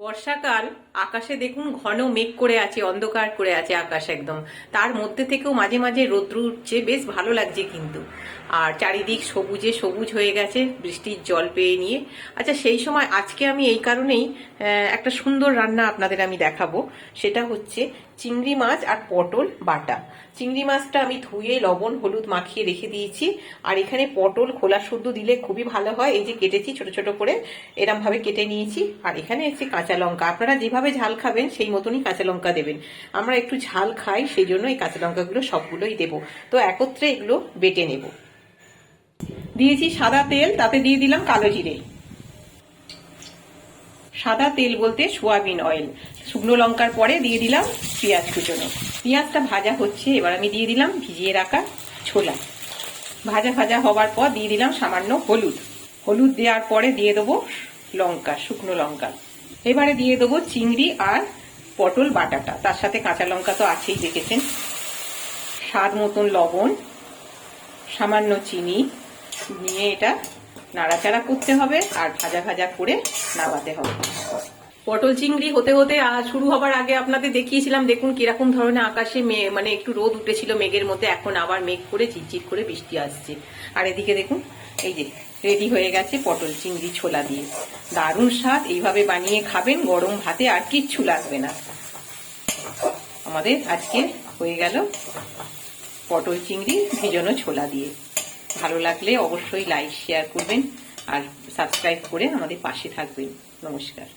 বর্ষাকাল, আকাশে দেখুন ঘন মেঘ করে আছে, অন্ধকার করে আছে আকাশ একদম। তার মধ্যে থেকেও মাঝে মাঝে রৌদ্র উঠছে, বেশ ভালো লাগছে কিন্তু। আর চারিদিক সবুজে সবুজ হয়ে গেছে বৃষ্টির জল পেয়ে নিয়ে। আচ্ছা, সেই সময় আজকে আমি এই কারণেই একটা সুন্দর রান্না আপনাদের আমি দেখাবো। সেটা হচ্ছে চিংড়ি মাছ আর পটল বাটা। চিংড়ি মাছটা আমি ধুয়ে লবণ হলুদ মাখিয়ে রেখে দিয়েছি। আর এখানে পটল খোলা শুদ্ধ দিলে খুবই ভালো হয়। এই যে কেটেছি ছোট ছোট করে, এরম ভাবে কেটে নিয়েছি। আর এখানে হচ্ছে কাঁচা লঙ্কা, আপনারা যেভাবে ঝাল খাবেন সেই মতনই কাঁচা লঙ্কা দেবেন। আমরা একটু ঝাল খাই, সেই জন্য এই কাঁচা লঙ্কাগুলো সবগুলোই দেবো। তো একত্রে এগুলো বেটে নেব। দিয়েছি সাদা তেল, তাতে দিয়ে দিলাম কালো জিরে। সাদা তেল বলতে সোয়াবিন অয়েল। শুকনো লঙ্কার পরে দিয়ে দিলাম পেঁয়াজ কুচনো। পেঁয়াজটা ভাজা হচ্ছে, এবার আমি দিয়ে দিলাম ভিজিয়ে রাখা ছোলা। ভাজা ভাজা হবার পর দিয়ে দিলাম সামান্য হলুদ। হলুদ দেওয়ার পরে দিয়ে দেবো লঙ্কা, শুকনো লঙ্কা। এবারে দিয়ে দেবো চিংড়ি আর পটল বাটাটা, তার সাথে কাঁচা লঙ্কা তো আছেই দেখেছেন। স্বাদ মতন লবণ, সামান্য চিনি নিয়ে এটা নাড়াচাড়া করতে হবে আর ভাজা ভাজা করে নামাতে হবে। পটল চিংড়ি হতে হতে শুরু হবার আগে আপনাদের দেখিয়েছিলাম, দেখুন কিরকম ধরনের আকাশে মানে একটু রোদ উঠেছিল মেঘের মধ্যে, এখন আবার মেঘ করে ঝিরঝির করে বৃষ্টি আসছে। আর এদিকে দেখুন এই যে রেডি হয়ে গেছে পটল চিংড়ি ছোলা দিয়ে। দারুণ স্বাদ, এইভাবে বানিয়ে খাবেন, গরম ভাতে আর কিচ্ছু লাগবে না। আমাদের আজকে হয়ে গেল পটল চিংড়ি ভিজানো ছোলা দিয়ে। ভালো লাগলে অবশ্যই লাইক শেয়ার করবেন আর সাবস্ক্রাইব করে আমাদের পাশে থাকবেন। নমস্কার।